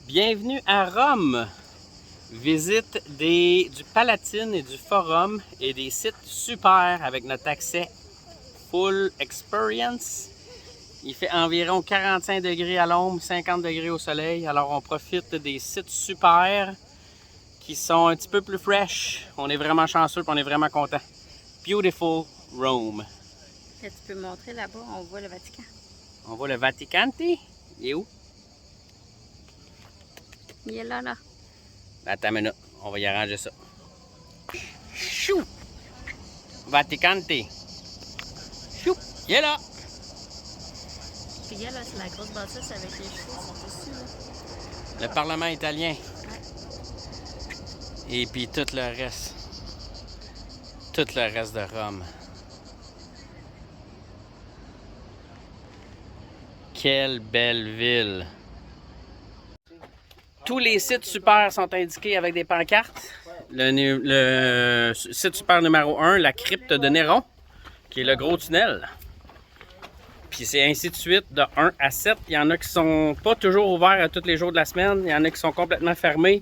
Bienvenue à Rome. Visite du Palatine et du Forum et des sites super avec notre accès Full Experience. Il fait environ 45 degrés à l'ombre, 50 degrés au soleil. Alors on profite des sites super qui sont un petit peu plus fresh. On est vraiment chanceux et on est vraiment content. Beautiful Rome. Là, tu peux montrer là-bas, on voit le Vatican. On voit le Vaticante. Il est où? Il est là, là. Attends une minute, on va y arranger ça. Chou! Vaticante. Chou! Il est là! Puis là, c'est la grosse bâtisse avec les chevaux, ils sont dessus, là. Le Parlement italien. Ouais. Et puis tout le reste. Tout le reste de Rome. Quelle belle ville! Tous les sites super sont indiqués avec des pancartes. Le site super numéro 1, la crypte de Néron, qui est le gros tunnel. Puis c'est ainsi de suite, de 1 à 7. Il y en a qui sont pas toujours ouverts à tous les jours de la semaine. Il y en a qui sont complètement fermés.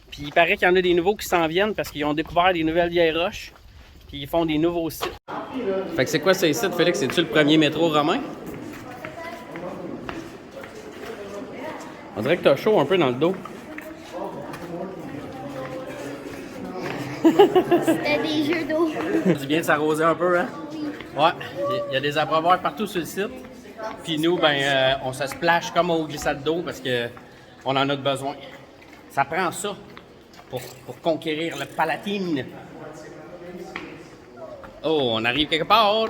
Puis il paraît qu'il y en a des nouveaux qui s'en viennent parce qu'ils ont découvert des nouvelles vieilles roches. Puis ils font des nouveaux sites. Fait que c'est quoi ces sites, Félix? C'est-tu le premier métro romain? On dirait que t'as chaud un peu dans le dos. C'était des jeux d'eau. Du bien de s'arroser un peu, hein? Ouais, il y a des abreuvoirs partout sur le site. Puis nous, ben, on se splash comme au glissade d'eau parce qu'on en a besoin. Ça prend ça pour conquérir le Palatine. Oh, on arrive quelque part.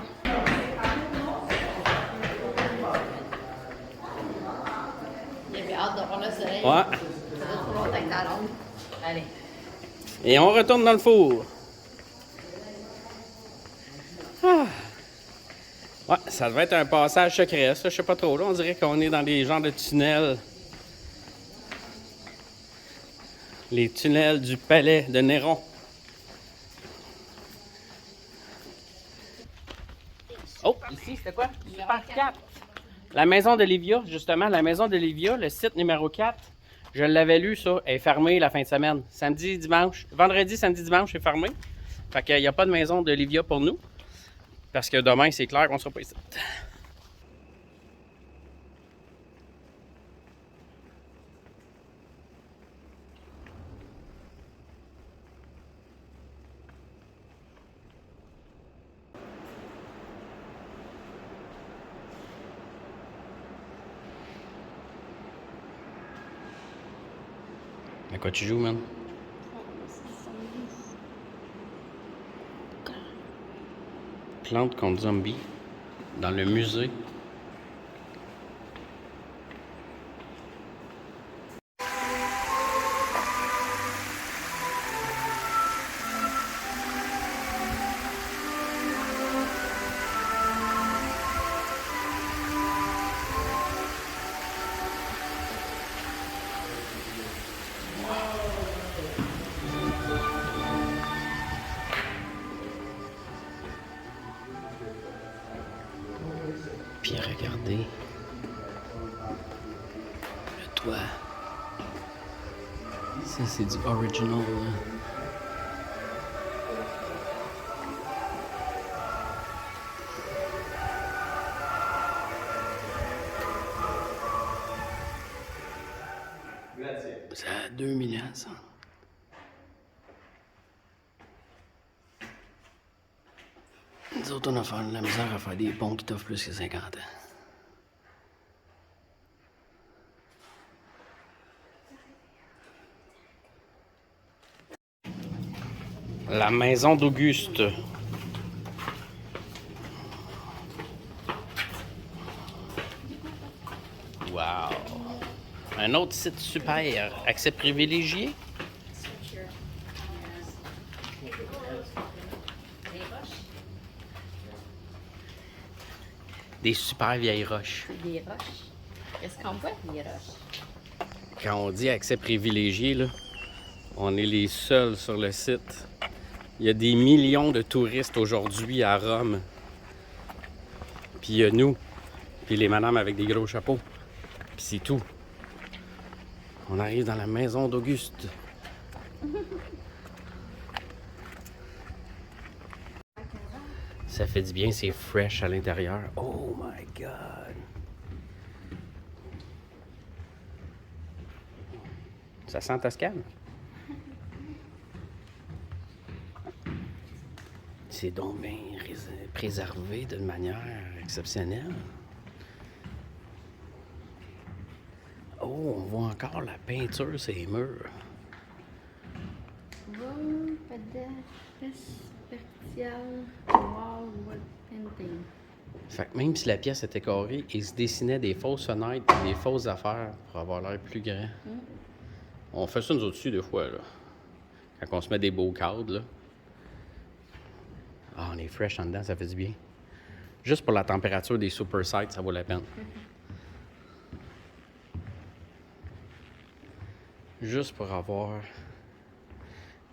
Il avait hâte de voir le soleil. Ouais. Ça fait trop longtemps que t'es à l'ombre. Allez. Et on retourne dans le four. Ah. Ouais, ça devait être un passage secret, ça, je sais pas trop. Là, on dirait qu'on est dans des genres de tunnels. Les tunnels du palais de Néron. Oh, ici, c'était quoi? Super 4. La maison de Livia, justement, la maison de Livia, le site numéro 4. Je l'avais lu, ça, est fermé la fin de semaine. Samedi, dimanche. Vendredi, samedi, dimanche, c'est fermé. Fait qu'il n'y a pas de maison de Livia pour nous. Parce que demain, c'est clair qu'on ne sera pas ici. À quoi tu joues, man? Plante contre zombie dans le musée. Puis regardez le toit. Ça, c'est du original. Là. Ça a 2000 ans, ça. Nous autres, on a fait de la misère à faire des ponts qui t'offrent plus que 50 ans. La maison d'Auguste. Wow! Un autre site super. Accès privilégié. Des super vieilles roches. Des roches. Qu'est-ce qu'on voit, des roches? Quand on dit accès privilégié, là, on est les seuls sur le site. Il y a des millions de touristes aujourd'hui à Rome. Puis il y a nous, puis les madames avec des gros chapeaux. Puis c'est tout. On arrive dans la maison d'Auguste. Ça fait du bien, c'est fresh à l'intérieur. Oh my God! Ça sent Toscane? C'est donc bien préservé d'une manière exceptionnelle. Oh, on voit encore la peinture sur les murs. Room perspective wall painting. Fait que même si la pièce était carrée, il se dessinait des fausses fenêtres et des fausses affaires pour avoir l'air plus grand. On fait ça nous autres dessus des fois, là. Quand on se met des beaux cadres, là. Ah, on est fresh en dedans, ça fait du bien. Juste pour la température des super sites, ça vaut la peine. Juste pour avoir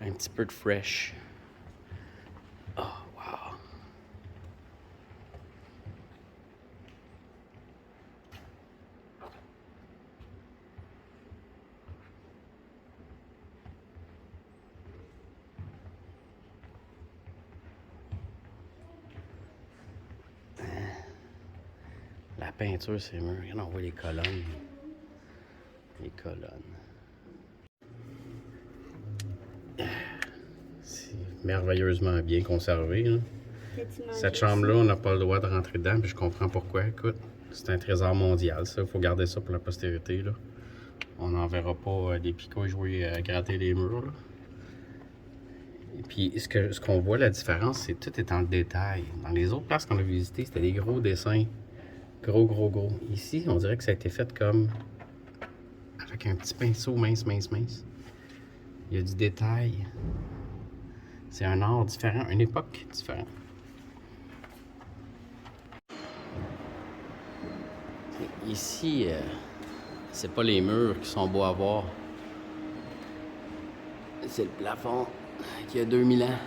un petit peu de fresh. Oh, wow! La peinture, c'est mûr. Regarde, on voit les colonnes. Les colonnes. C'est merveilleusement bien conservé, là. Cette chambre-là, on n'a pas le droit de rentrer dedans, puis je comprends pourquoi. Écoute, c'est un trésor mondial, ça. Il faut garder ça pour la postérité, là. On n'enverra pas des picots jouer à gratter les murs, là. Et puis, ce qu'on voit, la différence, c'est tout est en détail. Dans les autres places qu'on a visitées, c'était des gros dessins. Gros, gros, gros. Ici, on dirait que ça a été fait comme avec un petit pinceau mince, mince, mince. Il y a du détail. C'est un art différent, une époque différente. Ici, c'est pas les murs qui sont beaux à voir. C'est le plafond qui a 2000 ans.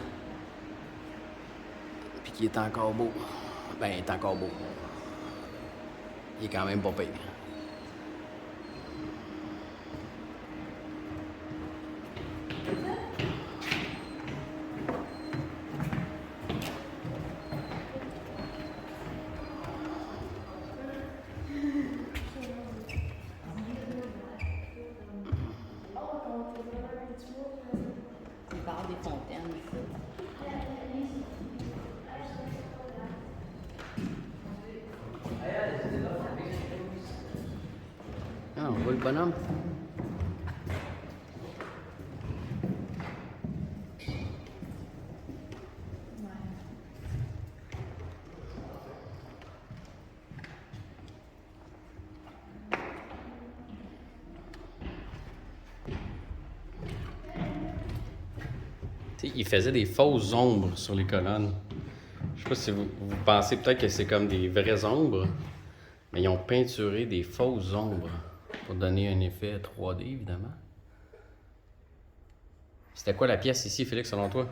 Puis qui est encore beau. Ben, il est encore beau. Il est quand même pas pire. Il parle des fontaines. Ah, on voit le bonhomme. Il faisait des fausses ombres sur les colonnes. Je sais pas si vous pensez peut-être que c'est comme des vraies ombres, mais ils ont peinturé des fausses ombres pour donner un effet 3D, évidemment. C'était quoi la pièce ici, Félix, selon toi?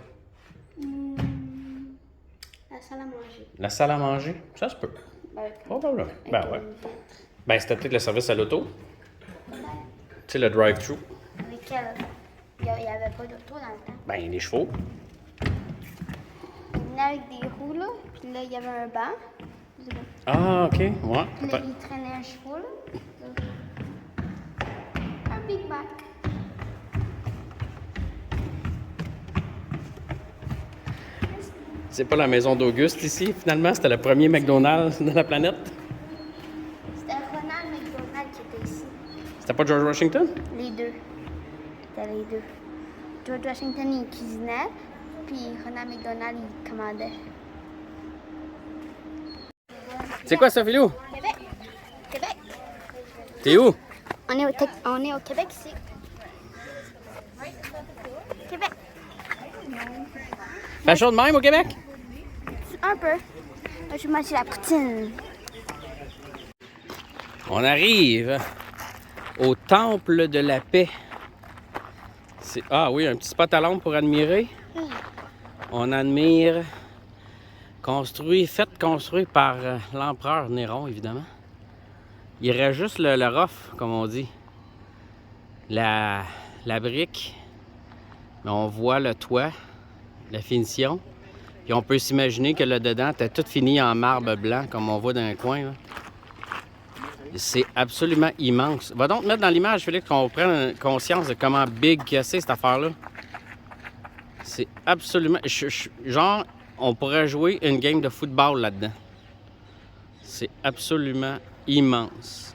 La salle à manger. La salle à manger? Ça se peut. Probablement. Ben ouais. Ben c'était peut-être le service à l'auto. Tu sais, le drive-thru. Avec quel? Il n'y avait pas d'auto dans le temps. Ben, les chevaux. Il venait avec des roues, là. Puis là, il y avait un banc. Ah, ok. Ouais. Puis là, il traînait un cheval, là. Un Big Mac. C'est pas la maison d'Auguste ici, finalement. C'était le premier McDonald's de la planète. C'était Ronald McDonald qui était ici. C'était pas George Washington? Les deux. C'était les deux. George Washington, il cuisinait. Puis Ronald McDonald, il commandait. C'est quoi ça, Philou? Québec. Québec. T'es où? On est au Québec ici. Québec. Fait chaud de même au Québec? Un peu. Moi, je mange la poutine. On arrive au Temple de la Paix. Ah oui, un petit spot à l'ombre pour admirer. On admire, fait construit par l'empereur Néron, évidemment. Il reste juste le rough, comme on dit. la brique, mais on voit le toit, la finition. Puis on peut s'imaginer que là dedans, t'as tout fini en marbre blanc, comme on voit dans un coin. Là. C'est absolument immense. Va donc te mettre dans l'image, Félix, qu'on prenne conscience de comment big que c'est cette affaire-là. C'est absolument... genre, on pourrait jouer une game de football là-dedans. C'est absolument immense.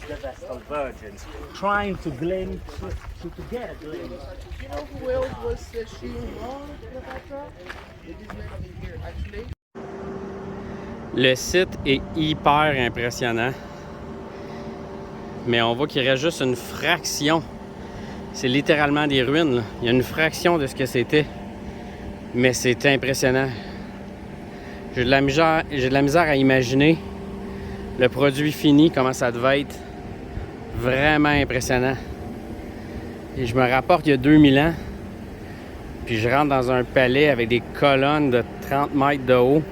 The Vestal Virgins, trying to glimpse, to get a glimpse. You know who else was she on Cleopatra? It is mentioned here actually. Le site est hyper impressionnant. Mais on voit qu'il reste juste une fraction. C'est littéralement des ruines, là. Il y a une fraction de ce que c'était. Mais c'est impressionnant. J'ai de la misère à imaginer le produit fini, comment ça devait être. Vraiment impressionnant. Et je me rapporte il y a 2000 ans. Puis je rentre dans un palais avec des colonnes de 30 mètres de haut.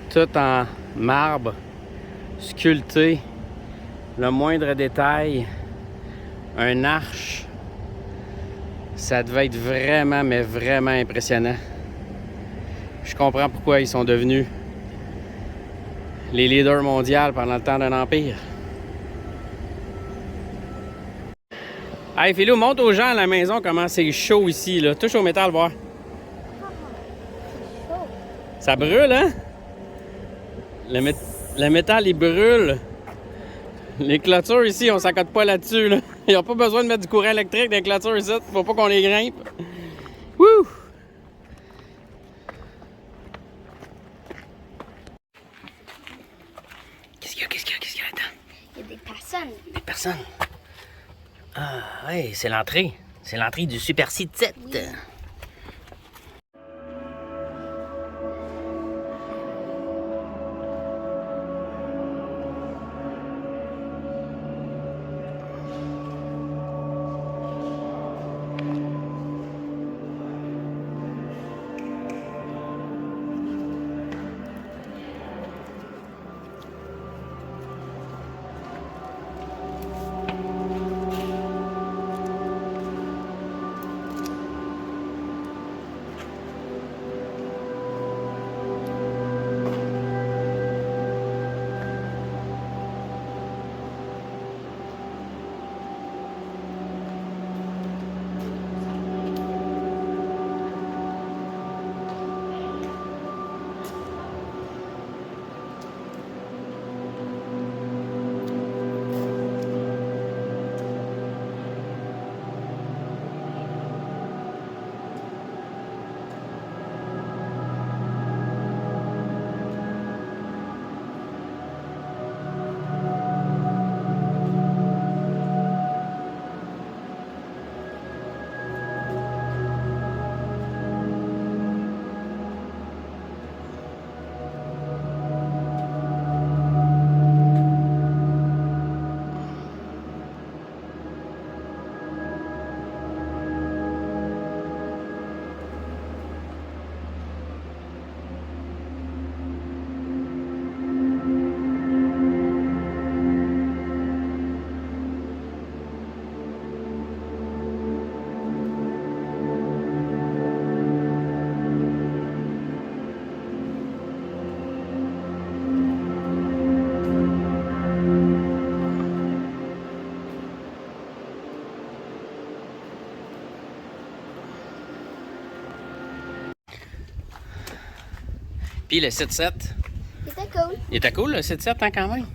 Tout en marbre, sculpté. Le moindre détail. Un arche. Ça devait être vraiment, mais vraiment impressionnant. Je comprends pourquoi ils sont devenus les leaders mondiaux pendant le temps d'un empire. Hey Philo, montre aux gens à la maison comment c'est chaud ici, là. Touche au métal, voir. Ça brûle, hein? Le métal, il brûle. Les clôtures ici, on s'accote pas là-dessus, là. Ils n'ont pas besoin de mettre du courant électrique dans les clôtures ici. Faut pas qu'on les grimpe. Wouh! Qu'est-ce qu'il y a là-dedans? Il y a des personnes. Des personnes. Ah, oui, c'est l'entrée. C'est l'entrée du Super Site 7. Oui. Puis le site 7. C'était cool. Il était cool le site 7, hein, quand même.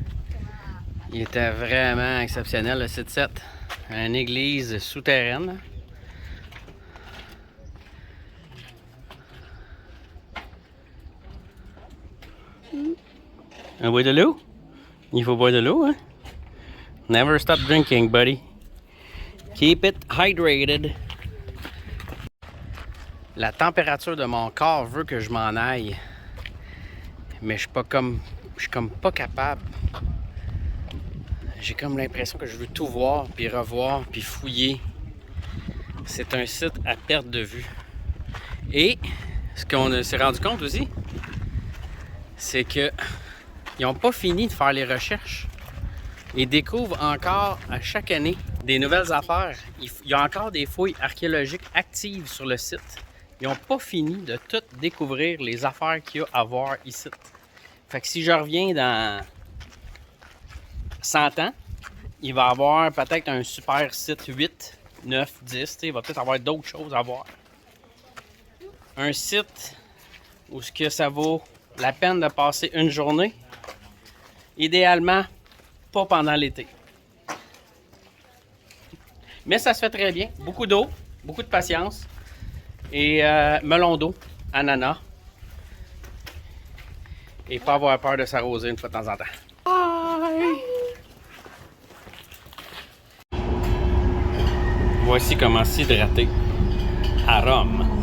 Il était vraiment exceptionnel le site 7. Une église souterraine. Un boire de l'eau? Il faut boire de l'eau, hein? Never stop drinking, buddy. Keep it hydrated. La température de mon corps veut que je m'en aille. Mais je suis comme pas capable. J'ai comme l'impression que je veux tout voir, puis revoir, puis fouiller. C'est un site à perte de vue. Et ce qu'on s'est rendu compte aussi, c'est que ils n'ont pas fini de faire les recherches. Ils découvrent encore à chaque année des nouvelles affaires. Il y a encore des fouilles archéologiques actives sur le site. Ils n'ont pas fini de tout découvrir les affaires qu'il y a à voir ici. Fait que si je reviens dans 100 ans, il va y avoir peut-être un super site 8, 9, 10. Il va peut-être avoir d'autres choses à voir. Un site où ce que ça vaut la peine de passer une journée. Idéalement, pas pendant l'été. Mais ça se fait très bien. Beaucoup d'eau, beaucoup de patience. Et melon d'eau, ananas. Et pas avoir peur de s'arroser une fois de temps en temps. Bye! Voici comment s'hydrater à Rome.